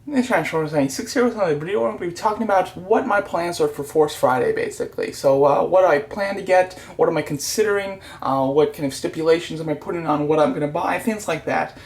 This is Sean 96 here with another video. We're going to be talking about what my plans are for Force Friday, basically. So, what I plan to get, what am I considering, what kind of stipulations am I putting on what I'm going to buy, things like that.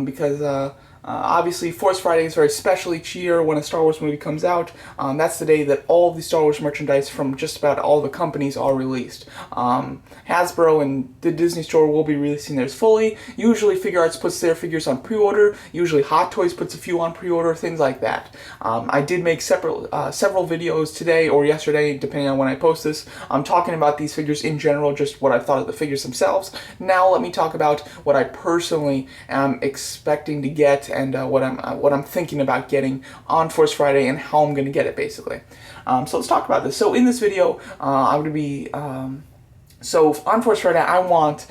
Because obviously, Force Friday is very special each year when a Star Wars movie comes out. That's the day that all of the Star Wars merchandise from just about all the companies are released. Hasbro and the Disney Store will be releasing theirs fully. Usually, Figure Arts puts their figures on pre-order. Usually, Hot Toys puts a few on pre-order, things like that. I did make several videos today or yesterday, depending on when I post this. I'm talking about these figures in general, just what I thought of the figures themselves. Now, let me talk about what I personally am expecting to get and what I'm thinking about getting on Force Friday and how I'm going to get it, basically. So let's talk about this. So in this video, I'm going to be so on Force Friday, I want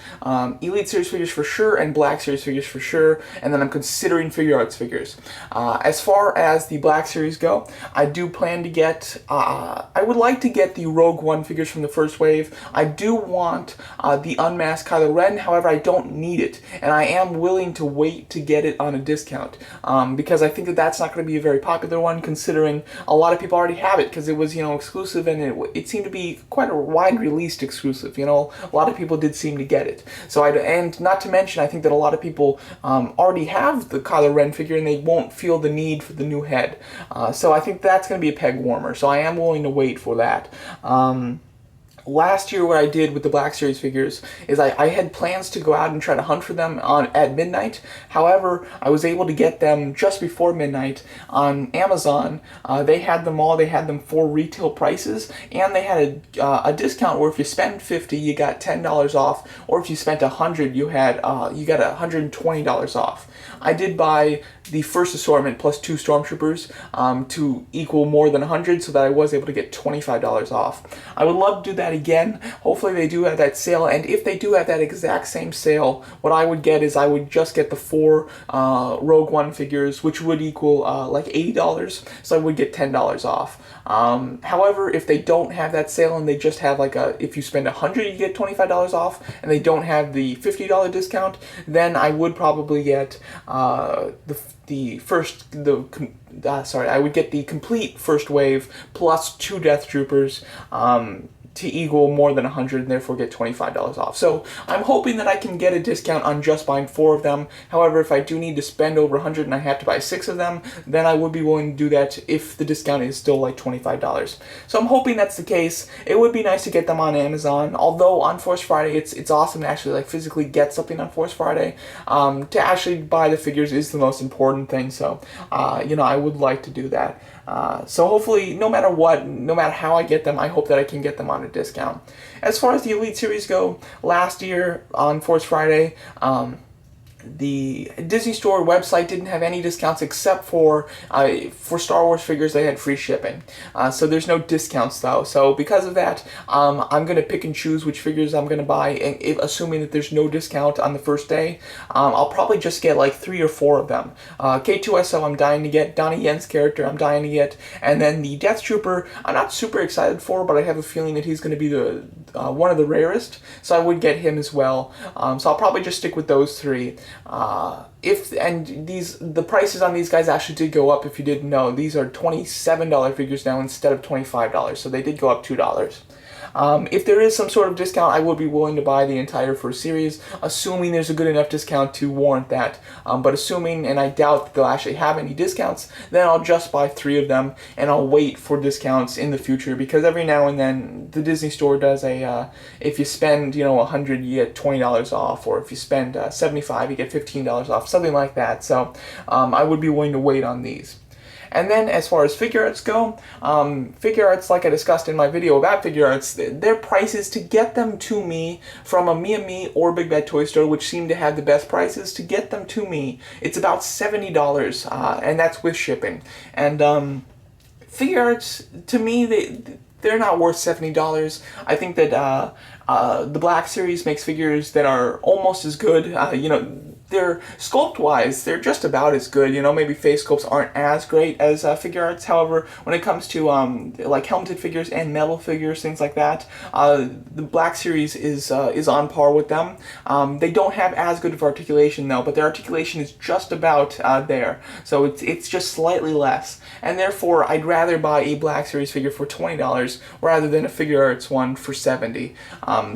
Elite Series figures for sure and Black Series figures for sure, and then I'm considering Figure Arts figures. As far as the Black Series go, I do plan to get, I would like to get the Rogue One figures from the first wave. I do want the Unmasked Kylo Ren, however I don't need it, and I am willing to wait to get it on a discount, because I think that that's not going to be a very popular one, considering a lot of people already have it, because it was, exclusive, and it seemed to be quite a wide-released exclusive. A lot of people did seem to get it. So and not to mention, I think that a lot of people already have the Kylo Ren figure and they won't feel the need for the new head. So I think that's going to be a peg warmer. So I am willing to wait for that. Last year, what I did with the Black Series figures is I had plans to go out and try to hunt for them at midnight. However, I was able to get them just before midnight on Amazon. They had them all. They had them for retail prices, and they had a discount where if you spend $50, you got $10 off, or if you spent $100, you got $120 off. I did buy the first assortment plus 2 Stormtroopers to equal more than 100, so that I was able to get $25 off. I would love to do that again. Hopefully they do have that sale, and if they do have that exact same sale, what I would get is I would just get the 4 Rogue One figures, which would equal like $80, so I would get $10 off. However, if they don't have that sale and they just have if you spend $100 you get $25 off, and they don't have the $50 discount, then I would probably get I would get the complete first wave plus 2 Death Troopers to equal more than 100 and therefore get $25 off. So I'm hoping that I can get a discount on just buying 4 of them. However, if I do need to spend over 100 and I have to buy 6 of them, then I would be willing to do that if the discount is still like $25. So I'm hoping that's the case. It would be nice to get them on Amazon, although on Force Friday it's awesome to actually physically get something on Force Friday. To actually buy the figures is the most important thing, so I would like to do that. So hopefully, no matter what, no matter how I get them, I hope that I can get them on a discount. As far as the Elite Series go, last year on Force Friday, the Disney Store website didn't have any discounts except for Star Wars figures. They had free shipping. So there's no discounts though. So because of that, I'm going to pick and choose which figures I'm going to buy, and assuming that there's no discount on the first day, I'll probably just get like 3 or 4 of them. K2SO I'm dying to get, Donnie Yen's character I'm dying to get, and then the Death Trooper I'm not super excited for, but I have a feeling that he's going to be the one of the rarest, so I would get him as well. So I'll probably just stick with those 3. The prices on these guys actually did go up. If you didn't know, these are $27 figures now instead of $25, so they did go up $2. If there is some sort of discount, I would be willing to buy the entire first series, assuming there's a good enough discount to warrant that. But assuming, and I doubt that they'll actually have any discounts, then I'll just buy 3 of them, and I'll wait for discounts in the future, because every now and then the Disney Store does if you spend, $100, you get $20 off, or if you spend $75, you get $15 off, something like that. So I would be willing to wait on these. And then as far as Figure Arts go, Figure Arts, like I discussed in my video about Figure Arts, their prices to get them to me from a Me or Big Bad Toy Store, which seem to have the best prices, to get them to me, it's about $70, and that's with shipping. And Figure Arts, to me, they're not worth $70. I think that the Black Series makes figures that are almost as good. they're sculpt-wise, they're just about as good. You know, maybe face sculpts aren't as great as figure arts. However, when it comes to like helmeted figures and metal figures, things like that, the Black Series is on par with them. They don't have as good of articulation though, but their articulation is just about there. So it's just slightly less, and therefore I'd rather buy a Black Series figure for $20 rather than a figure arts one for $70.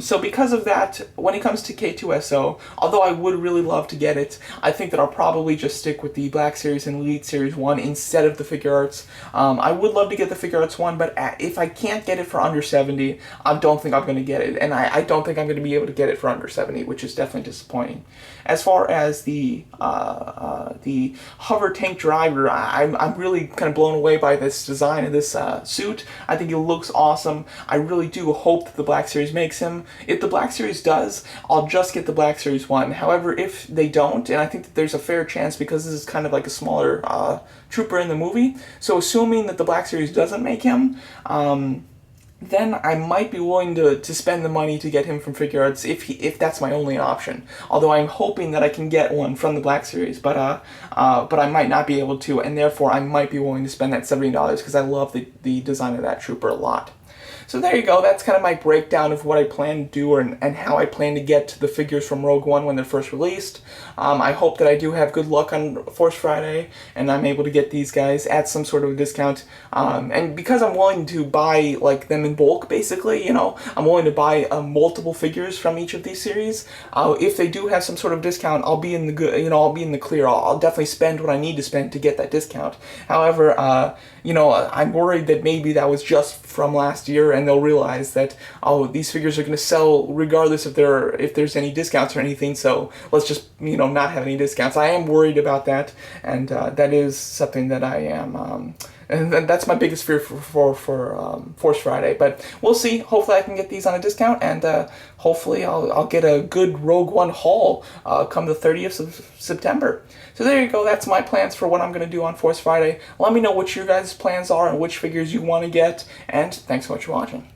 So because of that, when it comes to K2SO, although I would really love to get it, I think that I'll probably just stick with the Black Series and Elite Series 1 instead of the figure arts. I would love to get the figure arts one, but if I can't get it for under $70, I don't think I'm going to get it, and I don't think I'm going to be able to get it for under $70, which is definitely disappointing. As far as the hover tank driver, I'm really kind of blown away by this design of this suit. I think it looks awesome. I really do hope that the Black Series makes him. If the Black Series does, I'll just get the Black Series 1. However, if they don't, and I think that there's a fair chance because this is kind of like a smaller trooper in the movie, so assuming that the Black Series doesn't make him, then I might be willing to spend the money to get him from figure arts if that's my only option. Although I'm hoping that I can get one from the Black Series, but I might not be able to, and therefore I might be willing to spend that $70 because I love the design of that trooper a lot. So there you go, that's kind of my breakdown of what I plan to do and how I plan to get to the figures from Rogue One when they're first released. I hope that I do have good luck on Force Friday and I'm able to get these guys at some sort of a discount. And because I'm willing to buy like them in bulk, basically, you know, I'm willing to buy multiple figures from each of these series. If they do have some sort of discount, I'll be in the good, you know, I'll be in the clear. I'll definitely spend what I need to spend to get that discount. However, you know, I'm worried that maybe that was just from last year and they'll realize that, oh, these figures are going to sell regardless if there's any discounts or anything, so let's just, you know, not have any discounts. I am worried about that, and that is something that I am, and that's my biggest fear for Force Friday. But we'll see. Hopefully I can get these on a discount, and hopefully I'll get a good Rogue One haul come the 30th of September. So there you go. That's my plans for what I'm going to do on Force Friday. Let me know what your guys' plans are and which figures you want to get, and thanks so much for watching.